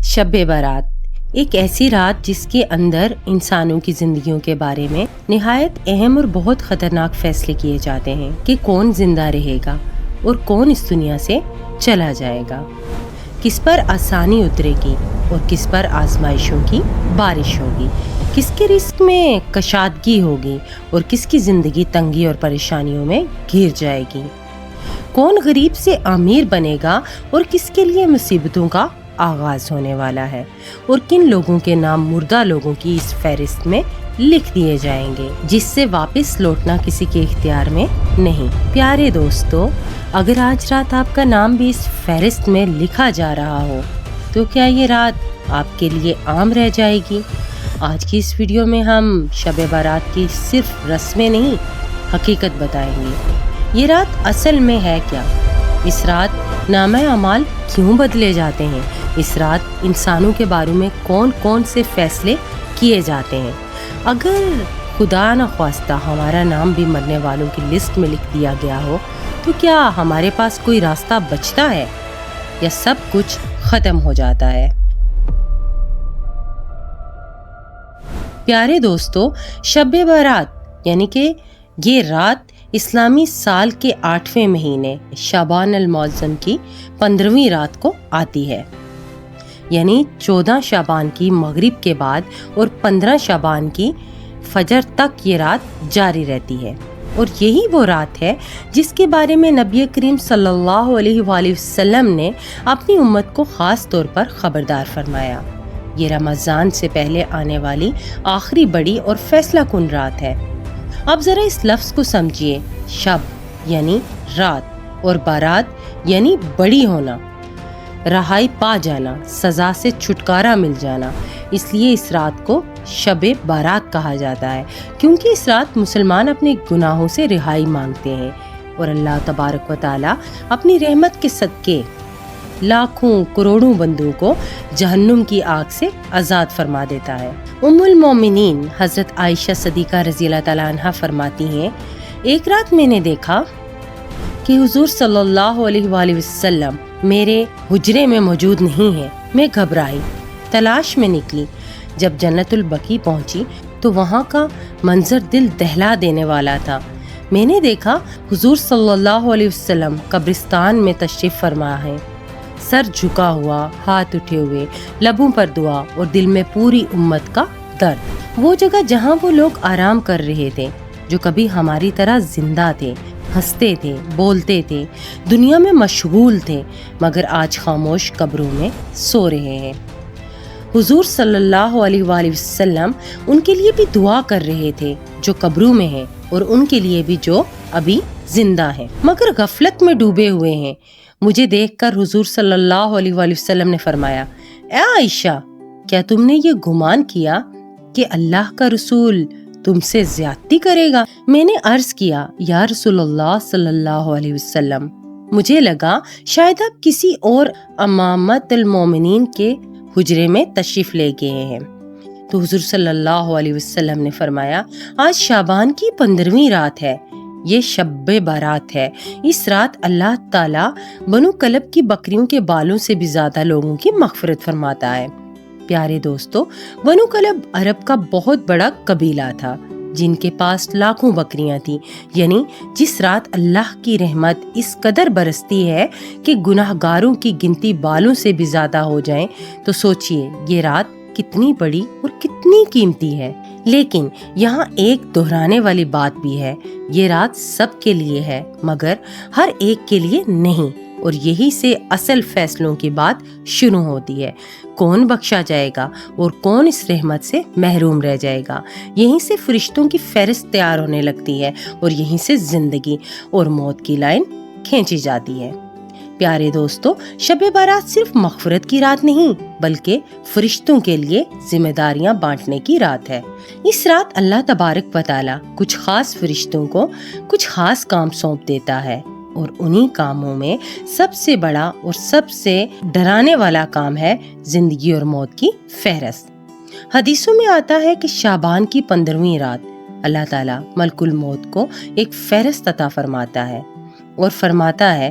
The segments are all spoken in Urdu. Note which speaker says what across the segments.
Speaker 1: شب بارات ایک ایسی رات جس کے اندر انسانوں کی زندگیوں کے بارے میں نہایت اہم اور بہت خطرناک فیصلے کیے جاتے ہیں کہ کون زندہ رہے گا اور کون اس دنیا سے چلا جائے گا، کس پر آسانی اترے گی اور کس پر آزمائشوں کی بارش ہوگی، کس کے رزق میں کشادگی ہوگی اور کس کی زندگی تنگی اور پریشانیوں میں گھر جائے گی، کون غریب سے امیر بنے گا اور کس کے لیے مصیبتوں کا آغاز ہونے والا ہے، اور کن لوگوں کے نام مردہ لوگوں کی اس فہرست میں لکھ دیے جائیں گے جس سے واپس لوٹنا کسی کے اختیار میں نہیں۔ پیارے دوستو، اگر آج رات آپ کا نام بھی اس فہرست میں لکھا جا رہا ہو تو کیا یہ رات آپ کے لیے عام رہ جائے گی؟ آج کی اس ویڈیو میں ہم شب بارات کی صرف رسمیں نہیں، حقیقت بتائیں گے۔ یہ رات اصل میں ہے کیا؟ اس رات نامہ اعمال کیوں بدلے جاتے ہیں؟ اس رات انسانوں کے بارے میں کون کون سے فیصلے کیے جاتے ہیں؟ اگر خدا نخواستہ ہمارا نام بھی مرنے والوں کی لسٹ میں لکھ دیا گیا ہو تو کیا ہمارے پاس کوئی راستہ بچتا ہے یا سب کچھ ختم ہو جاتا ہے؟ پیارے دوستو، شب بارات یعنی کہ یہ رات اسلامی سال کے 8ویں مہینے شعبان المعظم کی 15ویں رات کو آتی ہے، یعنی 14 شعبان کی مغرب کے بعد اور 15 شعبان کی فجر تک یہ رات جاری رہتی ہے، اور یہی وہ رات ہے جس کے بارے میں نبی کریم صلی اللہ علیہ وآلہ وسلم نے اپنی امت کو خاص طور پر خبردار فرمایا۔ یہ رمضان سے پہلے آنے والی آخری بڑی اور فیصلہ کن رات ہے۔ اب ذرا اس لفظ کو سمجھیے، شب یعنی رات اور بارات یعنی بڑی ہونا، رہائی پا جانا، سزا سے چھٹکارا مل جانا۔ اس لیے اس رات کو شب بارات کہا جاتا ہے، کیونکہ اس رات مسلمان اپنے گناہوں سے رہائی مانگتے ہیں اور اللہ تبارک و تعالی اپنی رحمت کے صدقے لاکھوں کروڑوں بندوں کو جہنم کی آگ سے آزاد فرما دیتا ہے۔ ام المومنین حضرت عائشہ صدیقہ رضی اللہ تعالیٰ عنہ فرماتی ہیں، ایک رات میں نے دیکھا کہ حضور صلی اللہ علیہ وآلہ وسلم میرے حجرے میں موجود نہیں ہیں۔ میں گھبرائی، تلاش میں نکلی۔ جب جنت البقیع پہنچی تو وہاں کا منظر دل دہلا دینے والا تھا۔ میں نے دیکھا حضور صلی اللہ علیہ وسلم قبرستان میں تشریف فرما ہے، سر جھکا ہوا، ہاتھ اٹھے ہوئے، لبوں پر دعا اور دل میں پوری امت کا درد۔ وہ جگہ جہاں وہ لوگ آرام کر رہے تھے جو کبھی ہماری طرح زندہ تھے، ہنستے تھے، بولتے تھے، دنیا میں مشغول تھے، مگر آج خاموش قبروں میں سو رہے ہیں۔ حضور صلی اللہ علیہ وآلہ وسلم ان کے لیے بھی دعا کر رہے تھے جو قبروں میں ہیں اور ان کے لیے بھی جو ابھی زندہ ہیں مگر غفلت میں ڈوبے ہوئے ہیں۔ مجھے دیکھ کر حضور صلی اللہ علیہ وآلہ وسلم نے فرمایا، اے عائشہ، کیا تم نے یہ گمان کیا کہ اللہ کا رسول تم سے زیادتی کرے گا؟ میں نے عرض کیا، یا رسول اللہ صلی اللہ علیہ وسلم، مجھے لگا شاید آپ کسی اور امامت المومنین کے حجرے میں تشریف لے گئے ہیں۔ تو حضور صلی اللہ علیہ وسلم نے فرمایا، آج شعبان کی 15ویں رات ہے، یہ شب بارات ہے۔ اس رات اللہ تعالیٰ بنو کلب کی بکریوں کے بالوں سے بھی زیادہ لوگوں کی مغفرت فرماتا ہے۔ پیارے دوستو، بنو کلب عرب کا بہت بڑا قبیلہ تھا جن کے پاس لاکھوں بکریاں تھیں، یعنی جس رات اللہ کی رحمت اس قدر برستی ہے کہ گناہ گاروں کی گنتی بالوں سے بھی زیادہ ہو جائیں تو سوچئے یہ رات کتنی بڑی اور کتنی قیمتی ہے۔ لیکن یہاں ایک دہرانے والی بات بھی ہے، یہ رات سب کے لیے ہے مگر ہر ایک کے لیے نہیں، اور یہی سے اصل فیصلوں کی بات شروع ہوتی ہے۔ کون بخشا جائے گا اور کون اس رحمت سے محروم رہ جائے گا، یہیں سے فرشتوں کی فہرست تیار ہونے لگتی ہے اور یہیں سے زندگی اور موت کی لائن کھینچی جاتی ہے۔ پیارے دوستو، شب بارات صرف مغفرت کی رات نہیں بلکہ فرشتوں کے لیے ذمہ داریاں بانٹنے کی رات ہے۔ اس رات اللہ تبارک و تعالیٰ کچھ خاص فرشتوں کو کچھ خاص کام سونپ دیتا ہے، اور انہی کاموں میں سب سے بڑا اور سب سے ڈرانے والا کام ہے زندگی اور موت کی فہرست۔ حدیثوں میں آتا ہے کہ شعبان کی 15ویں رات اللہ تعالیٰ ملک الموت کو ایک فہرست عطا فرماتا ہے اور فرماتا ہے،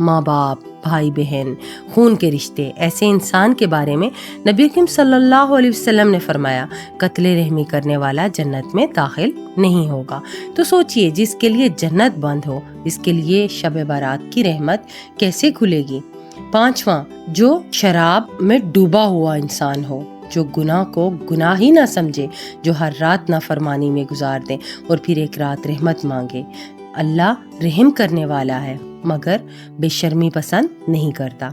Speaker 1: ماں باپ، بھائی بہن، خون کے رشتے، ایسے انسان کے بارے میں نبی کریم صلی اللہ علیہ وسلم نے فرمایا قتل رحمی کرنے والا جنت میں داخل نہیں ہوگا۔ تو سوچئے، جس کے لیے جنت بند ہو، اس کے لیے شب برات کی رحمت کیسے کھلے گی؟ پانچواں، جو شراب میں ڈوبا ہوا انسان ہو، جو گناہ کو گناہ ہی نہ سمجھے، جو ہر رات نافرمانی میں گزار دے اور پھر ایک رات رحمت مانگے۔ اللہ رحم کرنے والا ہے مگر بے شرمی پسند نہیں کرتا۔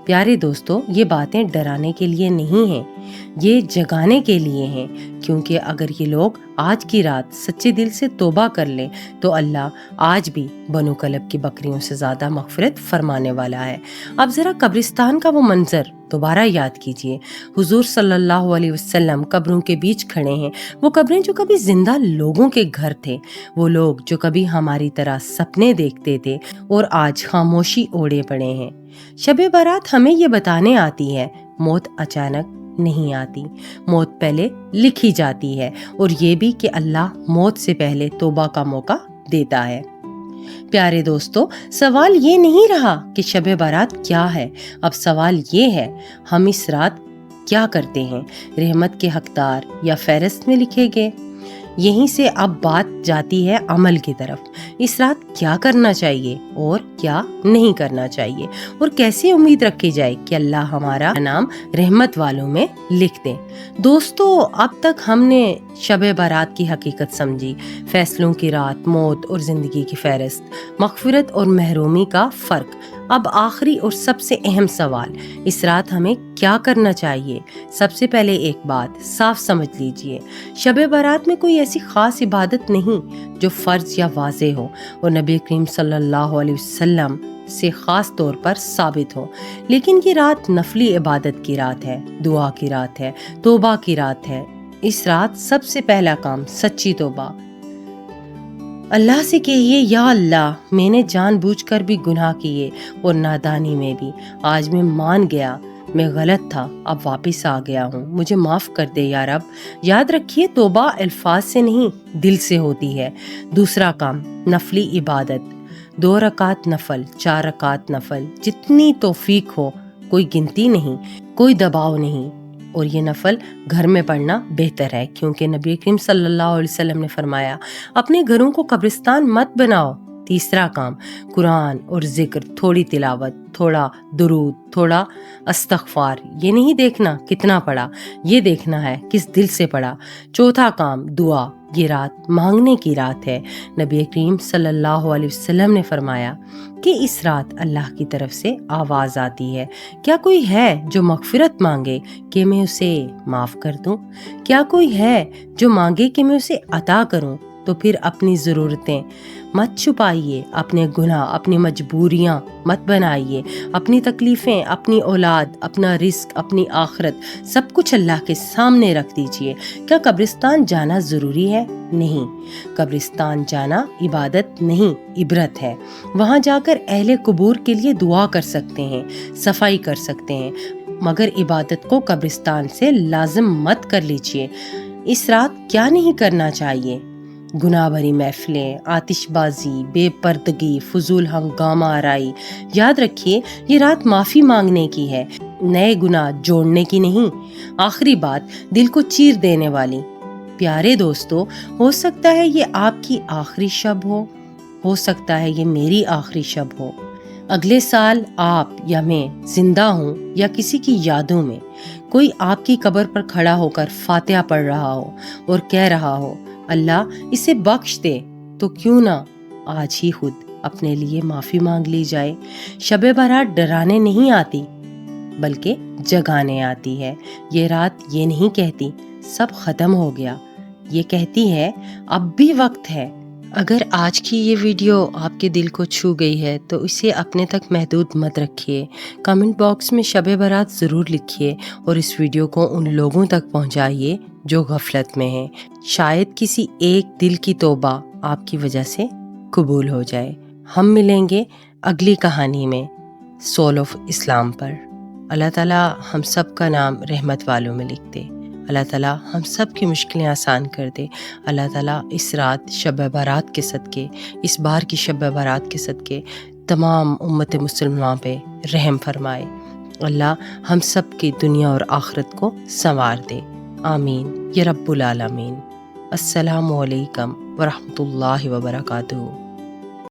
Speaker 1: پیارے دوستو، یہ باتیں ڈرانے کے لیے نہیں ہیں، یہ جگانے کے لیے ہیں، کیونکہ اگر یہ لوگ آج کی رات سچے دل سے توبہ کر لیں تو اللہ آج بھی بنو کلب کی بکریوں سے زیادہ مغفرت فرمانے والا ہے۔ اب ذرا قبرستان کا وہ منظر دوبارہ یاد کیجئے۔ حضور صلی اللہ علیہ وسلم قبروں کے بیچ کھڑے ہیں، وہ قبریں جو کبھی زندہ لوگوں کے گھر تھے، وہ لوگ جو کبھی ہماری طرح سپنے دیکھتے تھے اور آج خاموشی اوڑے پڑے ہیں۔ شب برات ہمیں یہ بتانے آتی ہے موت اچانک نہیں آتی، موت پہلے لکھی جاتی ہے، اور یہ بھی کہ اللہ موت سے پہلے توبہ کا موقع دیتا ہے۔ پیارے دوستو، سوال یہ نہیں رہا کہ شب برات کیا ہے، اب سوال یہ ہے ہم اس رات کیا کرتے ہیں؟ رحمت کے حقدار یا فہرست میں لکھے گئے؟ یہیں سے اب بات جاتی ہے عمل کی طرف۔ اس رات کیا کرنا چاہیے اور کیا نہیں کرنا چاہیے، اور کیسے امید رکھی جائے کہ اللہ ہمارا نام رحمت والوں میں لکھ دیں۔ دوستو، اب تک ہم نے شب برات کی حقیقت سمجھی، فیصلوں کی رات، موت اور زندگی کی فہرست، مغفرت اور محرومی کا فرق۔ اب آخری اور سب سے اہم سوال، اس رات ہمیں کیا کرنا چاہیے؟ سب سے پہلے ایک بات صاف سمجھ لیجئے، شب برات میں کوئی ایسی خاص عبادت نہیں جو فرض یا واضح ہو اور نبی کریم صلی اللہ علیہ وسلم سے خاص طور پر ثابت ہو، لیکن یہ رات نفلی عبادت کی رات ہے، دعا کی رات ہے، توبہ کی رات ہے۔ اس رات سب سے پہلا کام سچی توبہ۔ اللہ سے کہیے، یا اللہ، میں نے جان بوجھ کر بھی گناہ کیے اور نادانی میں بھی، آج میں مان گیا میں غلط تھا، اب واپس آ گیا ہوں، مجھے معاف کر دے یا رب۔ یاد رکھیے، توبہ الفاظ سے نہیں دل سے ہوتی ہے۔ دوسرا کام نفلی عبادت، 2 رکعت نفل، 4 رکعت نفل، جتنی توفیق ہو، کوئی گنتی نہیں، کوئی دباؤ نہیں، اور یہ نفل گھر میں پڑھنا بہتر ہے، کیونکہ نبی کریم صلی اللہ علیہ وسلم نے فرمایا اپنے گھروں کو قبرستان مت بناؤ۔ تیسرا کام قرآن اور ذکر، تھوڑی تلاوت، تھوڑا درود، تھوڑا استغفار، یہ نہیں دیکھنا کتنا پڑھا، یہ دیکھنا ہے کس دل سے پڑھا۔ چوتھا کام دعا، یہ رات مانگنے کی رات ہے۔ نبی کریم صلی اللہ علیہ وسلم نے فرمایا کہ اس رات اللہ کی طرف سے آواز آتی ہے، کیا کوئی ہے جو مغفرت مانگے کہ میں اسے معاف کر دوں؟ کیا کوئی ہے جو مانگے کہ میں اسے عطا کروں؟ تو پھر اپنی ضرورتیں مت چھپائیے، اپنے گناہ، اپنی مجبوریاں مت بنائیے، اپنی تکلیفیں، اپنی اولاد، اپنا رزق، اپنی آخرت، سب کچھ اللہ کے سامنے رکھ دیجئے۔ کیا قبرستان جانا ضروری ہے؟ نہیں، قبرستان جانا عبادت نہیں، عبرت ہے۔ وہاں جا کر اہل قبور کے لیے دعا کر سکتے ہیں، صفائی کر سکتے ہیں، مگر عبادت کو قبرستان سے لازم مت کر لیجئے۔ اس رات کیا نہیں کرنا چاہیے؟ گناہ بھری محفلیں، آتش بازی، بے پردگی، فضول ہنگامہ آرائی۔ یاد رکھیے، یہ رات معافی مانگنے کی ہے، نئے گناہ جوڑنے کی نہیں۔ آخری بات دل کو چیر دینے والی۔ پیارے دوستو، ہو سکتا ہے یہ آپ کی آخری شب ہو سکتا ہے یہ میری آخری شب ہو۔ اگلے سال آپ یا میں زندہ ہوں یا کسی کی یادوں میں، کوئی آپ کی قبر پر کھڑا ہو کر فاتحہ پڑھ رہا ہو اور کہہ رہا ہو اللہ اسے بخش دے، تو کیوں نہ آج ہی خود اپنے لیے معافی مانگ لی جائے۔ شب برات ڈرانے نہیں آتی بلکہ جگانے آتی ہے۔ یہ رات یہ نہیں کہتی سب ختم ہو گیا، یہ کہتی ہے اب بھی وقت ہے۔ اگر آج کی یہ ویڈیو آپ کے دل کو چھو گئی ہے تو اسے اپنے تک محدود مت رکھیے، کمنٹ باکس میں شب برات ضرور لکھیے اور اس ویڈیو کو ان لوگوں تک پہنچائیے جو غفلت میں ہیں۔ شاید کسی ایک دل کی توبہ آپ کی وجہ سے قبول ہو جائے۔ ہم ملیں گے اگلی کہانی میں سول آف اسلام پر۔ اللہ تعالیٰ ہم سب کا نام رحمت والوں میں لکھ دے۔ اللہ تعالیٰ ہم سب کی مشکلیں آسان کر دے۔ اللہ تعالیٰ اس رات شب برات کے صدقے، اس بار کی شب برات کے صدقے تمام امت مسلمہ پہ رحم فرمائے۔ اللہ ہم سب کی دنیا اور آخرت کو سنوار دے، آمین یا رب العالمین۔ السلام علیکم ورحمۃ اللہ وبرکاتہ۔